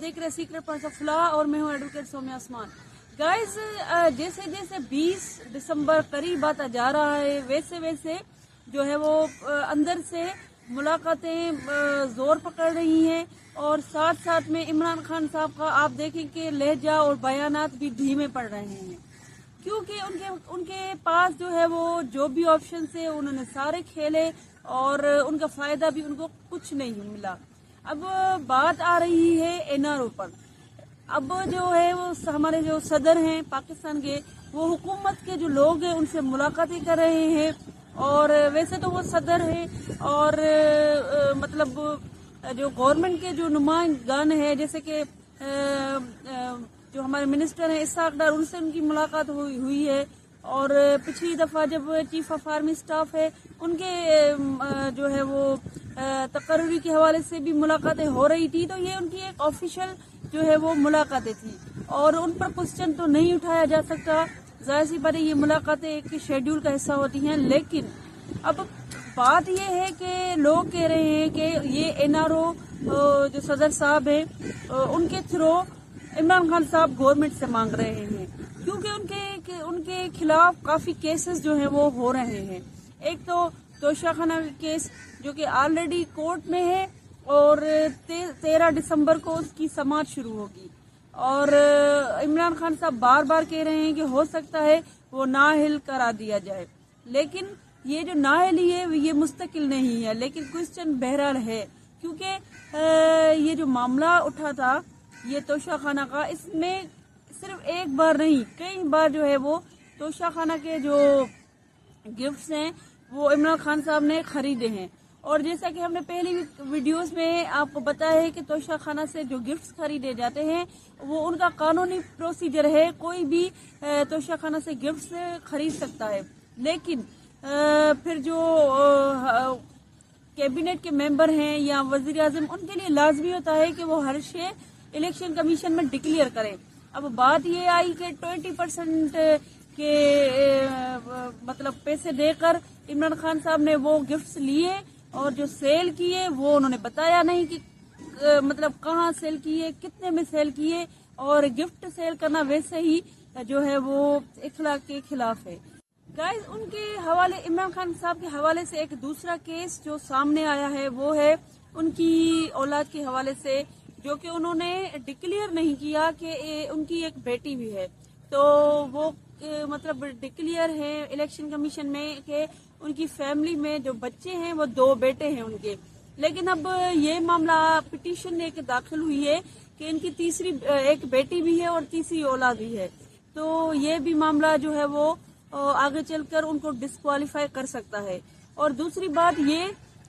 देख रहे हैं सीक्रेट पॉइंट्स ऑफ लॉ और मैं हूं एडवोकेट सौम्या उस्मान। गाइस, जैसे जैसे 20 दिसंबर करीब आता जा रहा है वैसे वैसे जो है वो अंदर से मुलाकातें जोर पकड़ रही हैं और साथ साथ में इमरान खान साहब का आप देखें कि लहजा और बयानात भी धीमे पड़ रहे हैं, क्योंकि उनके पास जो है वो जो भी ऑप्शन है उन्होंने सारे खेले और उनका फायदा भी उनको कुछ नहीं मिला। अब बात आ रही है एनआरओ पर। अब जो है वो हमारे जो सदर हैं पाकिस्तान के, वो हुकूमत के जो लोग हैं उनसे मुलाकातें कर रहे हैं और वैसे तो वो सदर हैं और मतलब जो गवर्नमेंट के जो नुमाइंदगान हैं जैसे कि जो हमारे मिनिस्टर हैं इस्हाक डार, उनसे उनकी मुलाकात हुई है और पिछली दफा जब चीफ ऑफ आर्मी स्टाफ है उनके जो है वो तकर्री के हवाले से भी मुलाकातें हो रही थी, तो ये उनकी एक ऑफिशियल जो है वो मुलाकातें थी और उन पर क्वेश्चन तो नहीं उठाया जा सकता। जाहिर सी बात है ये मुलाकातें एक शेड्यूल का हिस्सा होती हैं, लेकिन अब बात ये है कि लोग कह रहे हैं कि ये एनआरओ जो सदर साहब हैं उनके थ्रू इमरान खान साहब गवर्नमेंट से मांग रहे हैं, क्योंकि उनके खिलाफ काफी केसेस जो हैं वो हो रहे हैं। एक तो तोशाखाना केस जो कि ऑलरेडी कोर्ट में है और 13 दिसंबर को उसकी समाअत शुरू होगी और इमरान खान साहब बार बार कह रहे हैं कि हो सकता है वो नाअहल करा दिया जाए, लेकिन ये जो नाअहली है ये मुस्तकिल नहीं है, लेकिन क्वेश्चन बहरहाल है, क्योंकि ये जो मामला उठा था ये तोशाखाना का, इसमें सिर्फ एक बार नहीं कई बार जो है वो तोशाखाना के जो गिफ्ट्स हैं वो इमरान खान साहब ने खरीदे हैं और जैसा कि हमने पहली वीडियोस में आपको बताया है कि तोशाखाना से जो गिफ्ट्स खरीदे जाते हैं वो उनका कानूनी प्रोसीजर है, कोई भी तोशाखाना से गिफ्ट्स खरीद सकता है, लेकिन फिर जो कैबिनेट के मेंबर हैं या वजीर आजम, उनके लिए लाजमी होता है कि वो हर शे इलेक्शन कमीशन में डिक्लेयर करें। अब बात ये आई कि 20% के मतलब पैसे देकर इमरान खान साहब ने वो गिफ्ट्स लिए और जो सेल किए वो उन्होंने बताया नहीं कि मतलब कहाँ सेल किए, कितने में सेल किए, और गिफ्ट सेल करना वैसे ही जो है वो इखलाक के खिलाफ है। गाइस, उनके हवाले इमरान खान साहब के हवाले से एक दूसरा केस जो सामने आया है वो है उनकी औलाद के हवाले से, जो कि उन्होंने डिक्लेयर नहीं किया कि उनकी एक बेटी भी है, तो वो मतलब डिक्लेयर है इलेक्शन कमीशन में कि उनकी फैमिली में जो बच्चे हैं वो 2 बेटे हैं उनके, लेकिन अब ये मामला पिटीशन एक दाखिल हुई है कि इनकी तीसरी एक बेटी भी है और तीसरी औलाद भी है, तो ये भी मामला जो है वो आगे चलकर उनको डिस्क्वालीफाई कर सकता है। और दूसरी बात ये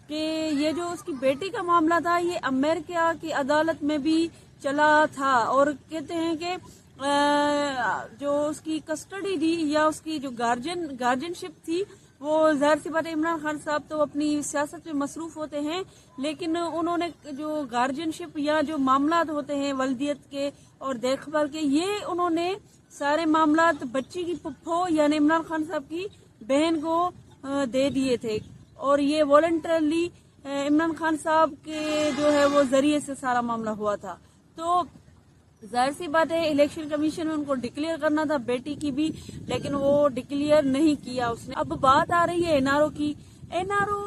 कि ये जो उसकी बेटी का मामला था ये अमेरिका की अदालत में भी चला था और कहते हैं कि जो उसकी कस्टडी थी या उसकी जो गार्जियनशिप थी वो जाहिर सी बात है इमरान खान साहब तो अपनी सियासत में मसरूफ होते हैं, लेकिन उन्होंने जो गार्जियनशिप या जो मामलात होते हैं वल्दियत के और देखभाल के, ये उन्होंने सारे मामलात बच्ची की पुप्पो यानी इमरान खान साहब की बहन को दे दिए थे और ये वॉलंटरली इमरान खान साहब के जो है वो जरिए से सारा मामला हुआ था। तो जाहिर सी बात है इलेक्शन कमीशन में उनको डिक्लेयर करना था बेटी की भी, लेकिन वो डिक्लेयर नहीं किया उसने। अब बात आ रही है एनआरओ की। एनआरओ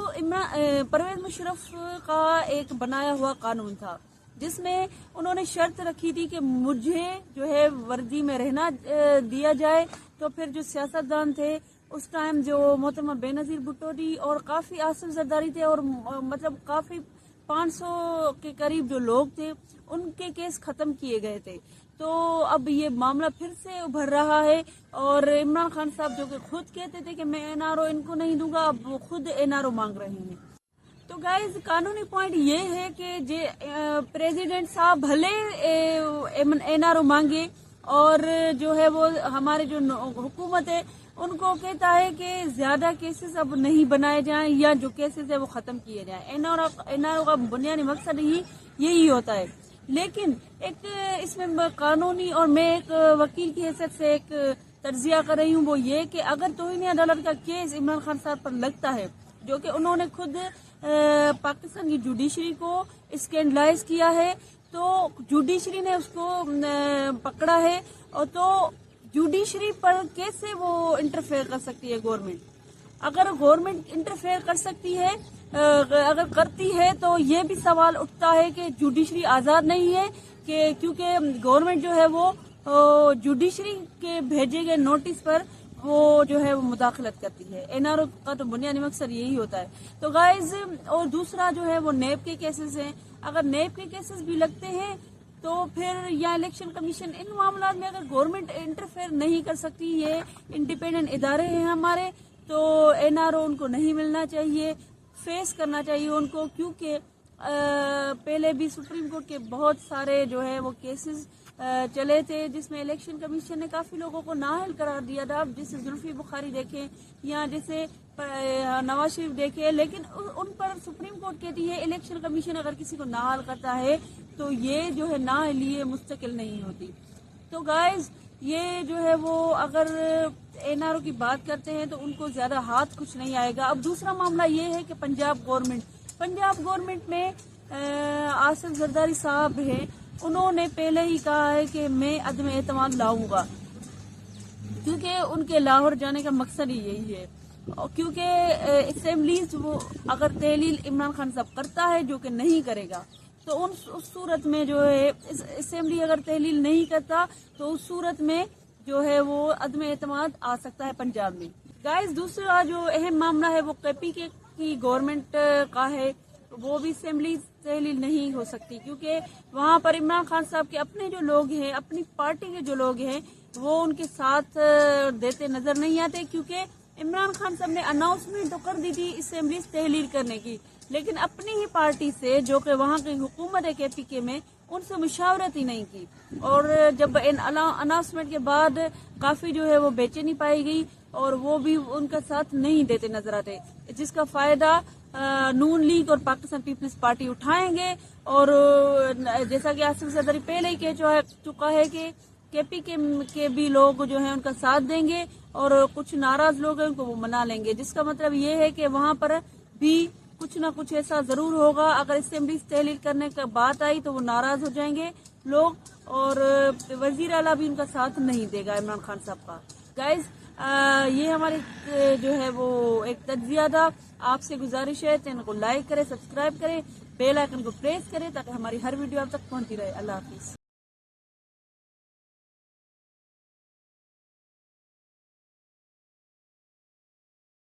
परवेज मुशर्रफ का एक बनाया हुआ कानून था जिसमें उन्होंने शर्त रखी थी कि मुझे जो है वर्दी में रहना दिया जाए, तो फिर जो सियासतदान थे उस टाइम जो मोहतरमा बेनजीर भुट्टो थी और काफी आसिफ जरदारी थे और मतलब काफी 500 के करीब जो लोग थे उनके केस खत्म किए गए थे। तो अब ये मामला फिर से उभर रहा है और इमरान खान साहब जो कि खुद कहते थे कि मैं एनआरओ इनको नहीं दूंगा, अब वो खुद एनआरओ मांग रहे हैं। तो गाइज, कानूनी पॉइंट ये है कि प्रेसिडेंट साहब भले एनआरओ मांगे और जो है वो हमारे जो हुकूमत है उनको कहता है कि ज्यादा केसेस अब नहीं बनाए जाएं या जो केसेस है वो खत्म किए जाएं। एनआरओ का बुनियादी मकसद ही यही होता है, लेकिन एक इसमें कानूनी और मैं एक वकील की हैसियत से एक तर्जिया कर रही हूँ, वो ये कि अगर तौहीन अदालत का केस इमरान खान साहब पर लगता है जो कि उन्होंने खुद पाकिस्तान की जुडिशरी को स्कैंडलाइज किया है, تو جوڈیشری نے اس کو پکڑا ہے، اور تو جوڈیشری پر کیسے وہ انٹرفیئر کر سکتی ہے گورنمنٹ؟ اگر گورنمنٹ انٹرفیئر کر سکتی ہے، اگر کرتی ہے، تو یہ بھی سوال اٹھتا ہے کہ جوڈیشری آزاد نہیں ہے، کہ کیونکہ گورنمنٹ جو ہے وہ جوڈیشری کے بھیجے گئے نوٹس پر وہ جو ہے وہ مداخلت کرتی ہے۔ این آر او کا تو بنیادی مقصد یہی ہوتا ہے۔ تو گائز، اور دوسرا جو ہے وہ نیب کے کیسز ہیں۔ اگر نیب کے کیسز بھی لگتے ہیں تو پھر یا الیکشن کمیشن، ان معاملات میں اگر گورنمنٹ انٹرفیئر نہیں کر سکتی، یہ انڈیپینڈنٹ ادارے ہیں ہمارے، تو این آر او ان کو نہیں ملنا چاہیے، فیس کرنا چاہیے ان کو، کیونکہ پہلے بھی سپریم کورٹ کے بہت سارے جو ہے وہ کیسز چلے تھے جس میں الیکشن کمیشن نے کافی لوگوں کو نااہل قرار دیا تھا، جیسے زلفی بخاری دیکھیں یا جیسے نواز شریف دیکھے، لیکن ان پر سپریم کورٹ کہتی ہے الیکشن کمیشن اگر کسی کو نااہل کرتا ہے تو یہ جو ہے نااہلی مستقل نہیں ہوتی۔ تو گائز، یہ جو ہے وہ اگر این آر او کی بات کرتے ہیں تو ان کو زیادہ ہاتھ کچھ نہیں آئے گا۔ اب دوسرا معاملہ یہ ہے کہ پنجاب گورنمنٹ میں آصف زرداری صاحب ہیں، انہوں نے پہلے ہی کہا ہے کہ میں عدم اعتماد لاؤں گا، کیونکہ ان کے لاہور جانے کا مقصد ہی یہی ہے، کیونکہ اسمبلیز وہ اگر تحلیل عمران خان صاحب کرتا ہے، جو کہ نہیں کرے گا، تو اس صورت میں جو ہے اسمبلی اگر تحلیل نہیں کرتا تو اس صورت میں جو ہے وہ عدم اعتماد آ سکتا ہے پنجاب میں۔ گائز، دوسرا جو اہم معاملہ ہے وہ کے پی کے کی گورنمنٹ کا ہے، وہ بھی اسمبلی تحلیل نہیں ہو سکتی، کیونکہ وہاں پر عمران خان صاحب کے اپنے جو لوگ ہیں، اپنی پارٹی کے جو لوگ ہیں، وہ ان کے ساتھ دیتے نظر نہیں آتے، کیونکہ عمران خان صاحب نے اناؤنسمنٹ تو کر دی تھی اسمبلیز تحلیل کرنے کی، لیکن اپنی ہی پارٹی سے، جو کہ وہاں کی حکومت ہے کے پی کے میں، ان سے مشاورت ہی نہیں کی، اور جب اناؤنسمنٹ کے بعد کافی جو ہے وہ بے چینی پائی گئی، اور وہ بھی ان کا ساتھ نہیں دیتے نظر آتے، جس کا فائدہ نون لیگ اور پاکستان پیپلز پارٹی اٹھائیں گے، اور جیسا کہ آصف زرداری پہلے ہی کہہ چکا ہے کہ کے پی کے بھی لوگ جو ہیں ان کا ساتھ دیں گے، اور کچھ ناراض لوگ ہیں ان کو وہ منا لیں گے، جس کا مطلب یہ ہے کہ وہاں پر بھی کچھ نہ کچھ ایسا ضرور ہوگا۔ اگر اسمبلی تحلیل کرنے کا بات آئی تو وہ ناراض ہو جائیں گے لوگ، اور وزیر اعلیٰ بھی ان کا ساتھ نہیں دے گا عمران خان صاحب کا۔ گائز، یہ ہماری جو ہے وہ ایک تجزیہ تھا، آپ سے گزارش ہے چینل کو لائک کریں، سبسکرائب کریں، بیل آئیکن کو پریس کریں تاکہ ہماری ہر ویڈیو آپ تک پہنچتی رہے۔ اللہ حافظ۔